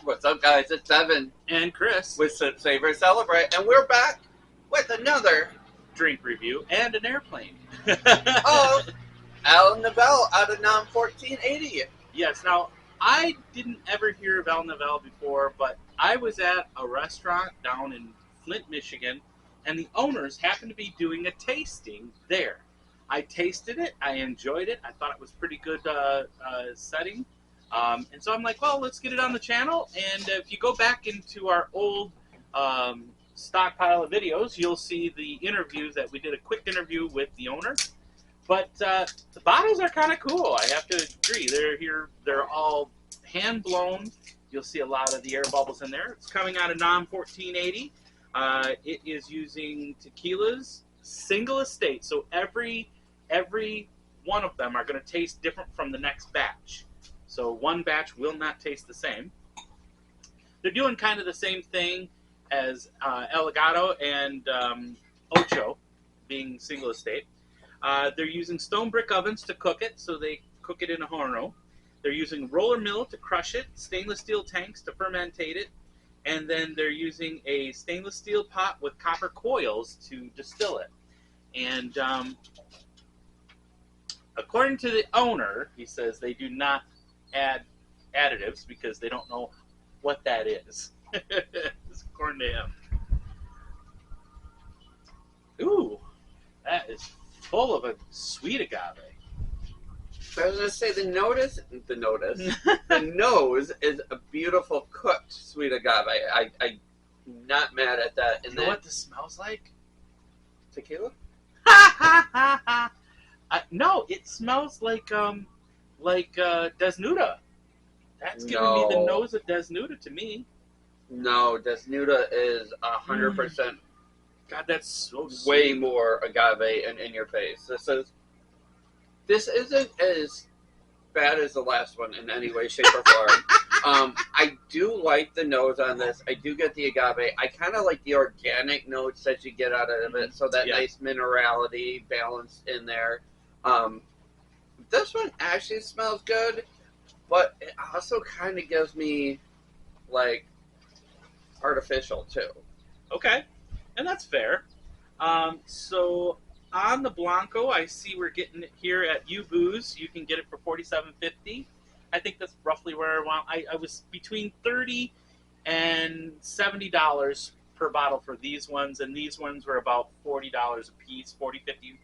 What's up, guys? It's Evan and Chris with Savor, Celebrate, and we're back with another drink review and an airplane. of Nivel out of NOM 1480. Yes, now I didn't ever hear of Nivel before, but I was at a restaurant down in Flint, Michigan, and the owners happened to be doing a tasting there. I tasted it, I enjoyed it, I thought it was pretty good setting. And so I'm like, well, let's get it on the channel. And if you go back into our old stockpile of videos, you'll see the interviews that we did a quick interview with the owner. But the bottles are kind of cool. I have to agree. They're all hand blown. You'll see a lot of the air bubbles in there. It's coming out of NOM 1480. It is using tequilas, single estate. So every one of them are going to taste different from the next batch. So one batch will not taste the same. They're doing kind of the same thing as El Legato and Ocho, being single estate. They're using stone brick ovens to cook it, so they cook it in a horno. They're using roller mill to crush it, stainless steel tanks to fermentate it, and then they're using a stainless steel pot with copper coils to distill it. And according to the owner, he says they do not add additives because they don't know what that is. According to him. Ooh, that is full of a sweet agave. I was going to say the nose is a beautiful cooked sweet agave. I'm not mad at that. And you know what this smells like? Tequila? No, it smells like Desnuda. That's giving me the nose of Desnuda to me. No, Desnuda is 100%. God, that's so sweet. Way more agave and in your face. This isn't as bad as the last one in any way, shape, or form. I do like the nose on this. I do get the agave. I kind of like the organic notes that you get out of it. So that nice minerality balance in there. This one actually smells good, but it also kind of gives me, like, artificial, too. Okay, and that's fair. So on the Blanco, I see we're getting it here at U-Booze. You can get it for $47.50. I think that's roughly where I want. I was between $30 and $70 per bottle for these ones, and these ones were about $40 a piece, $40, $50,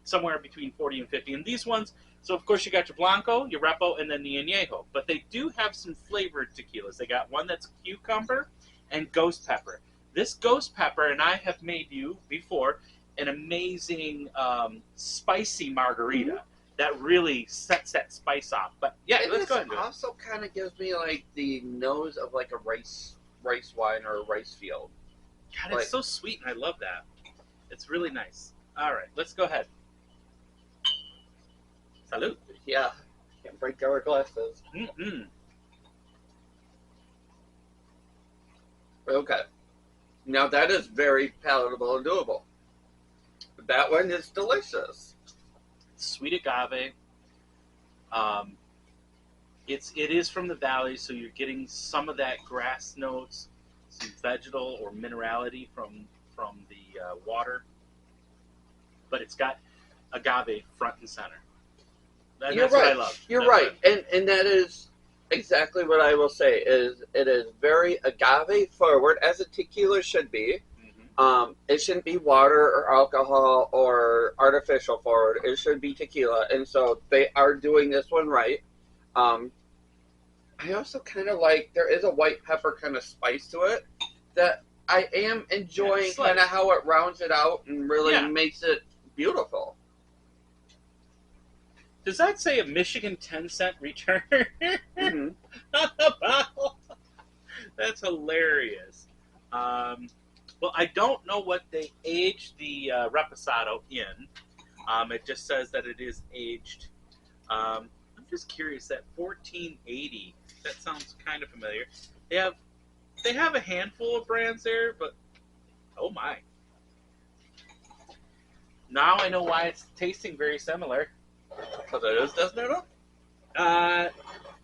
somewhere between $40 and $50. And these ones, so of course you got your Blanco, your Repo, and then the Añejo. But they do have some flavored tequilas. They got one that's cucumber and ghost pepper. This ghost pepper, and I have made you before, an amazing spicy margarita that really sets that spice off. But yeah, let's go ahead. It also kind of gives me like the nose of like a rice wine or a rice field. God, it's so sweet, and I love that. It's really nice. All right, let's go ahead. Salud. Yeah, can't break our glasses. Mm-mm. Okay. Now that is very palatable and doable. That one is delicious. Sweet agave. It is from the valley, so you're getting some of that grass notes, some vegetal or minerality from the water, but it's got agave front and center. That's right. What I love. You're right, and that is exactly what I will say. It is very agave forward, as a tequila should be. It shouldn't be water or alcohol or artificial forward. It should be tequila, and so they are doing this one right. I also kind of like, there is a white pepper kind of spice to it that I am enjoying, kind of how it rounds it out and really makes it beautiful. Does that say a Michigan 10-cent return on the bottle? That's hilarious. Well, I don't know what they aged the Reposado in. It just says that it is aged. I'm just curious, that 1480, that sounds kind of familiar. They have a handful of brands there, but oh my. Now I know why it's tasting very similar. Because it is Desnuda?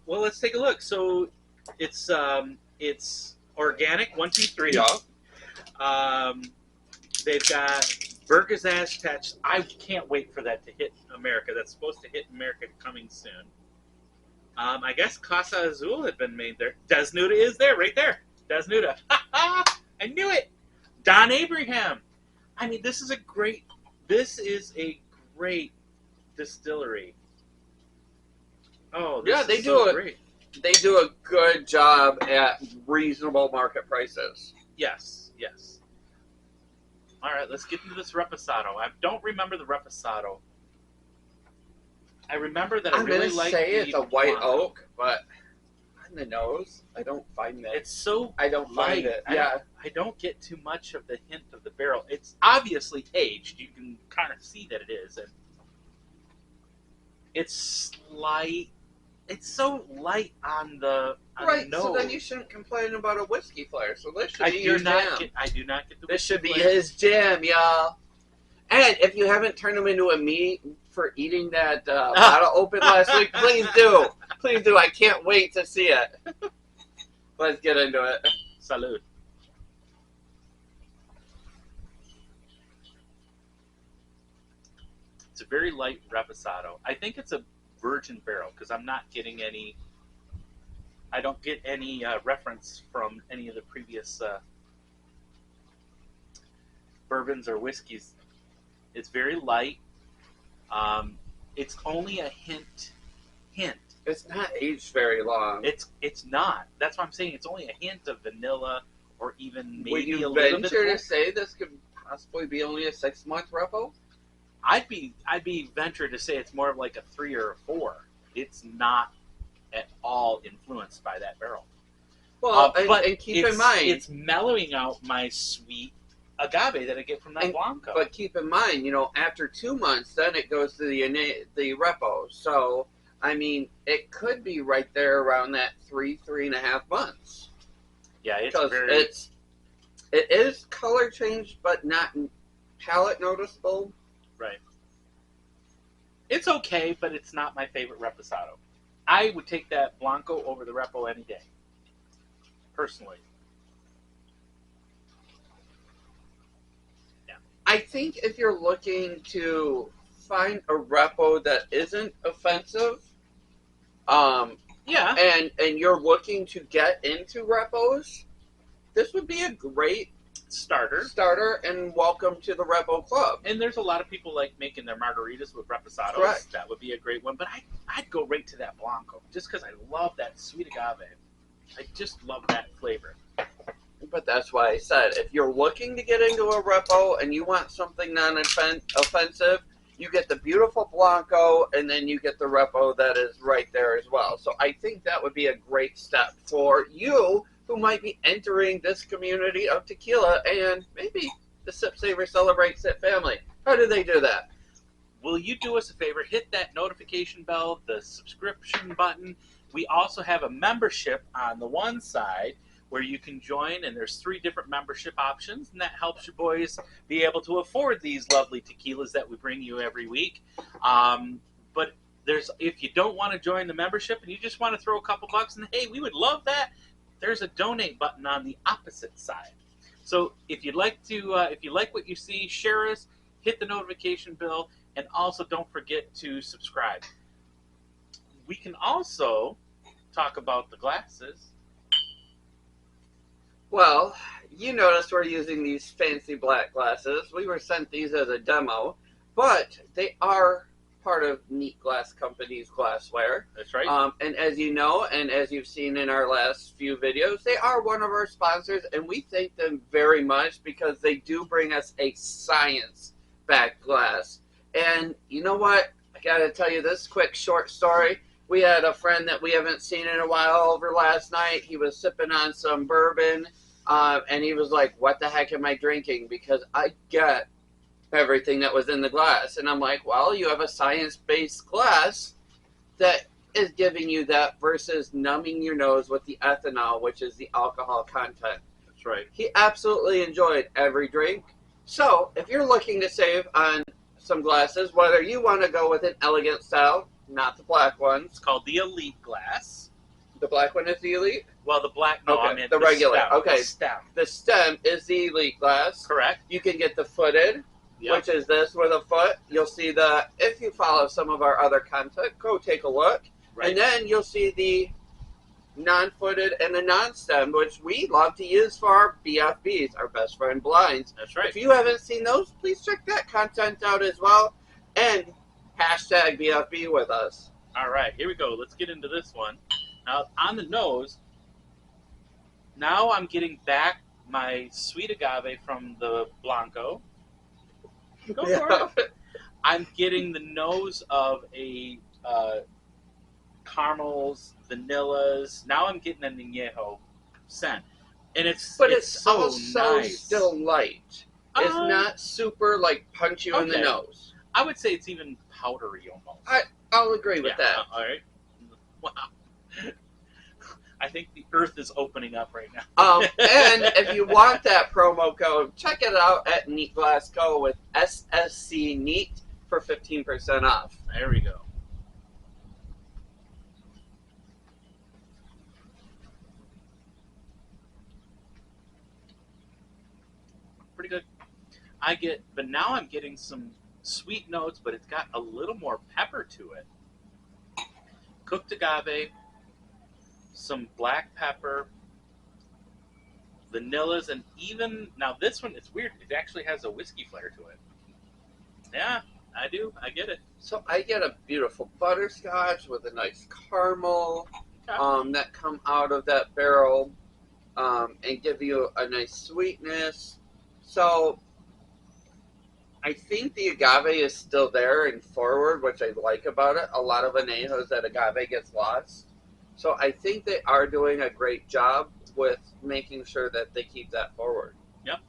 Well, let's take a look. So it's It's organic, 1, 2, 3. Yeah. They've got Burgers Aztecs. I can't wait for that to hit America. That's supposed to hit America coming soon. I guess Casa Azul had been made there. Desnuda is there, right there. Desnuda. I knew it. Don Abraham. I mean, this is a great distillery. Oh, this Yeah, is they so do great. They do a good job at reasonable market prices. Yes, yes. All right, let's get into this reposado. I don't remember the reposado. I remember that I I'm really gonna like say the it's a white Blanco. oak, but on the nose, I don't find that. It's so I don't light. find it. Yeah, I don't get too much of the hint of the barrel. It's obviously aged. You can kind of see that it is, and it's light. It's so light on the right. nose. So then you shouldn't complain about a whiskey flare. So this should I be do your not jam. get. I do not get the. This should be whiskey flavor. his jam, y'all. And if you haven't turned him into a meat for eating that bottle open last week, please do. Please do. I can't wait to see it. Let's get into it. Salud. It's a very light reposado. I think it's a virgin barrel because I'm not getting any. I don't get any reference from any of the previous bourbons or whiskeys. It's very light. It's only a hint. It's not aged very long. It's not. That's what I'm saying. It's only a hint of vanilla or even maybe Would a you little bit. venture to say this could possibly be only a 6-month repo? I'd be ventured to say it's more of like a 3 or a 4. It's not at all influenced by that barrel. Well, but and keep in mind, it's mellowing out my sweet agave that I get from that Blanco. But keep in mind, after 2 months, then it goes to the repo. So, I mean, it could be right there around that 3.5 months. Yeah, it is color changed, but not palate noticeable. Right. It's okay, but it's not my favorite reposado. I would take that Blanco over the Repo any day, personally. Yeah. I think if you're looking to find a repo that isn't offensive, Yeah. and you're looking to get into repos, this would be a great starter, and welcome to the Repo Club. And there's a lot of people like making their margaritas with reposados. Correct. That would be a great one. But I'd go right to that Blanco just because I love that sweet agave. I just love that flavor. But that's why I said, if you're looking to get into a repo and you want something non-offensive, you get the beautiful Blanco, and then you get the repo that is right there as well. So I think that would be a great step for you who might be entering this community of tequila and maybe the Sip, Savor, Celebrate, Sip family. How do they do that? Will you do us a favor? Hit that notification bell, the subscription button. We also have a membership on the one side where you can join, and there's 3 different membership options, and that helps you boys be able to afford these lovely tequilas that we bring you every week. But if you don't want to join the membership and you just want to throw a couple bucks, and hey, we would love that, there's a donate button on the opposite side. So if you'd like to, if you like what you see, share us, hit the notification bell, and also don't forget to subscribe. We can also talk about the glasses. Well, you notice we're using these fancy black glasses. We were sent these as a demo, but they are part of Neat Glass Company's glassware. That's right. And as you know, and as you've seen in our last few videos, they are one of our sponsors, and we thank them very much because they do bring us a science-backed glass. And you know what? I got to tell you this quick short story. We had a friend that we haven't seen in a while over last night. He was sipping on some bourbon, and he was like, what the heck am I drinking? Because I get everything that was in the glass. And I'm like, well, you have a science-based glass that is giving you that versus numbing your nose with the ethanol, which is the alcohol content. That's right. He absolutely enjoyed every drink. So if you're looking to save on some glasses, whether you want to go with an elegant style, not the black ones. It's called the Elite Glass. The black one is the elite. Well, the black. No, Okay, I mean the regular. Stem, Okay. the stem. The stem is the elite glass. Correct. You can get the footed, Yep. which is this with a foot. You'll see the, if you follow some of our other content, go take a look. Right. And then you'll see the non-footed and the non-stem, which we love to use for our BFBs, our best friend blinds. That's right. If you haven't seen those, please check that content out as well. And hashtag BFB with us. All right, here we go. Let's get into this one. Now, on the nose, now I'm getting back my sweet agave from the Blanco. Go for it. I'm getting the nose of a caramels, vanillas. Now I'm getting a añejo scent. And it's so also nice. still light. It's not super, like, punch you in the okay. nose. I would say it's even powdery almost. I'll agree with that. All right. Wow. I think the earth is opening up right now. And if you want that promo code, check it out at Neat Glass Co. with SSC Neat for 15% off. There we go. Pretty good. But now I'm getting some sweet notes, but it's got a little more pepper to it. Cooked agave, some black pepper, vanillas, and even, now this one, it's weird. It actually has a whiskey flair to it. Yeah, I do. I get it. So I get a beautiful butterscotch with a nice caramel that come out of that barrel and give you a nice sweetness. So I think the agave is still there and forward, which I like about it. A lot of añejos that agave gets lost. So I think they are doing a great job with making sure that they keep that forward. Yep.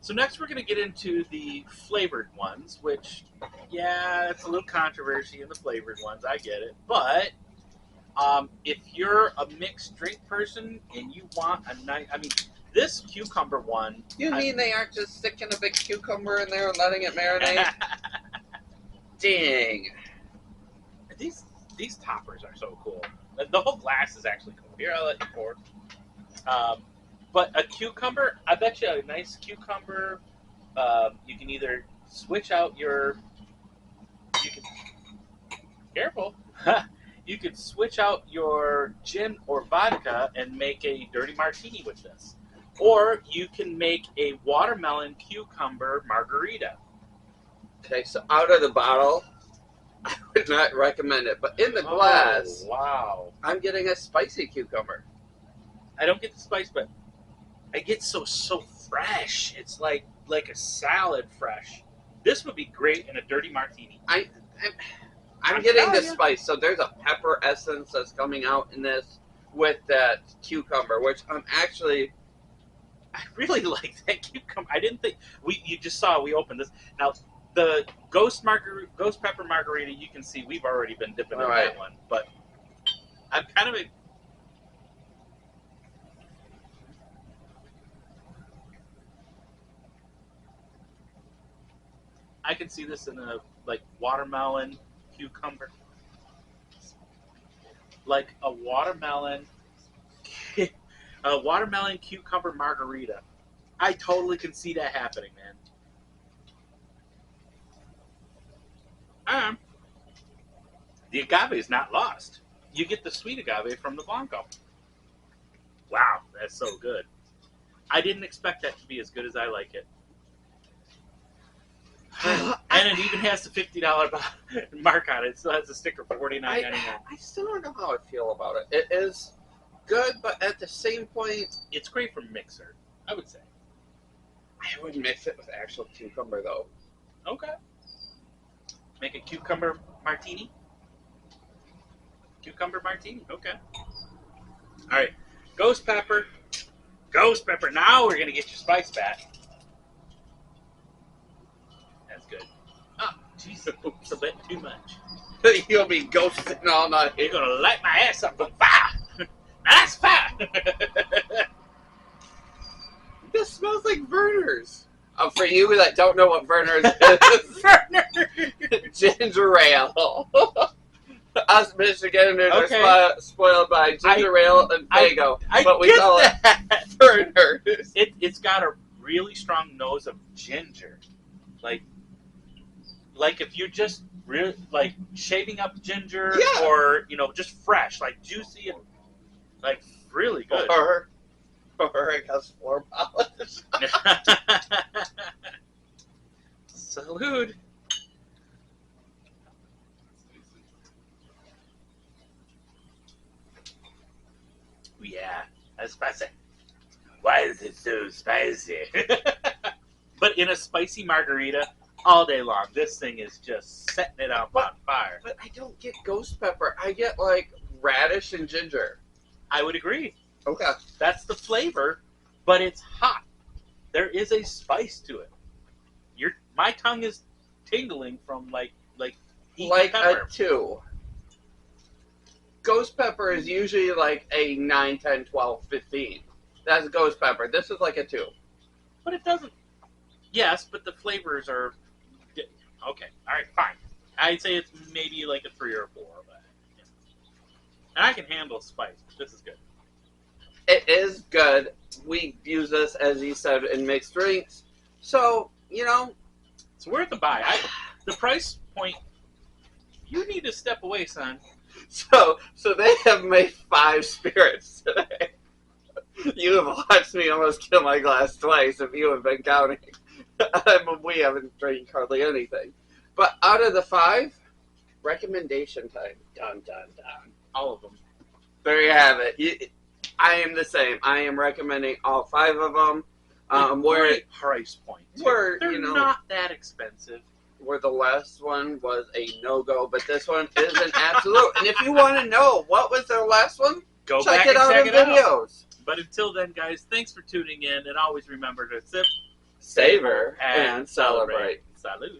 So next we're going to get into the flavored ones, which, yeah, it's a little controversy in the flavored ones. I get it. But if you're a mixed drink person and you want a nice, I mean, this cucumber one. You mean they aren't just sticking a big cucumber in there and letting it marinate? Dang. These toppers are so cool. The whole glass is actually cool. Here, I'll let you pour. But a cucumber, I bet you a nice cucumber, you can either switch out careful. You could switch out your gin or vodka and make a dirty martini with this. Or you can make a watermelon cucumber margarita. Okay, so out of the bottle, I would not recommend it. But in the glass, oh, wow, I'm getting a spicy cucumber. I don't get the spice, but I get so fresh. It's like a salad fresh. This would be great in a dirty martini. I'm getting the spice. So there's a pepper essence that's coming out in this with that cucumber, which I really like that cucumber. I didn't think you just saw we opened this. Now the ghost pepper margarita, you can see we've already been dipping in that one, but I'm kind of I can see this in a watermelon cucumber, like a watermelon cucumber margarita. I totally can see that happening, man. The agave is not lost. You get the sweet agave from the Blanco. Wow, that's so good. I didn't expect that to be as good as I like it. And it even has the $50 mark on it. It still has the sticker for $49.99. I still don't know how I feel about it. It is good, but at the same point, it's great for mixer, I would say. I would mix it with actual cucumber, though. Okay. Make a cucumber martini. Cucumber martini. Okay. All right. Ghost pepper. Ghost pepper. Now we're going to get your spice back. That's good. Oh, jeez. It's a bit too much. You'll be ghosting all night. You're going to light my ass up on fire. That's fire. This smells like Verner's. For you that don't know what Verner's is, Werner. ginger ale. us Michiganders Okay. are spoiled by ginger ale and Fago, but we call it Burners. It's got a really strong nose of ginger, like if you just really like shaving up ginger, Yeah. or just fresh, like juicy and like really good. Or it has floor polish. Salud. Yeah, that's spicy. Why is it so spicy? But in a spicy margarita, all day long, this thing is just setting it up on fire. But I don't get ghost pepper. I get like radish and ginger. I would agree. Okay. That's the flavor, but it's hot. There is a spice to it. My tongue is tingling from like eating Like pepper. a 2. Ghost pepper is usually like a 9, 10, 12, 15. That's ghost pepper. This is like a 2. But it doesn't. Yes, but the flavors are okay. All right, fine. I'd say it's maybe like a 3 or 4, but and I can handle spice. This is good. It is good. We use this, as you said, in mixed drinks. So, It's worth a buy. The price point. You need to step away, son. So they have made 5 spirits today. You have watched me almost kill my glass twice if you have been counting. We haven't drank hardly anything. But out of the 5, recommendation time. Dun, dun, dun. All of them. There you have it. I am the same. I am recommending all 5 of them. Great price point. Where, They're not that expensive. Where the last one was a no-go, but this one is an absolute. And if you want to know what was their last one, Go check back it and out check in it out. videos. But until then, guys, thanks for tuning in, and always remember to sip, Savor and celebrate. Salud.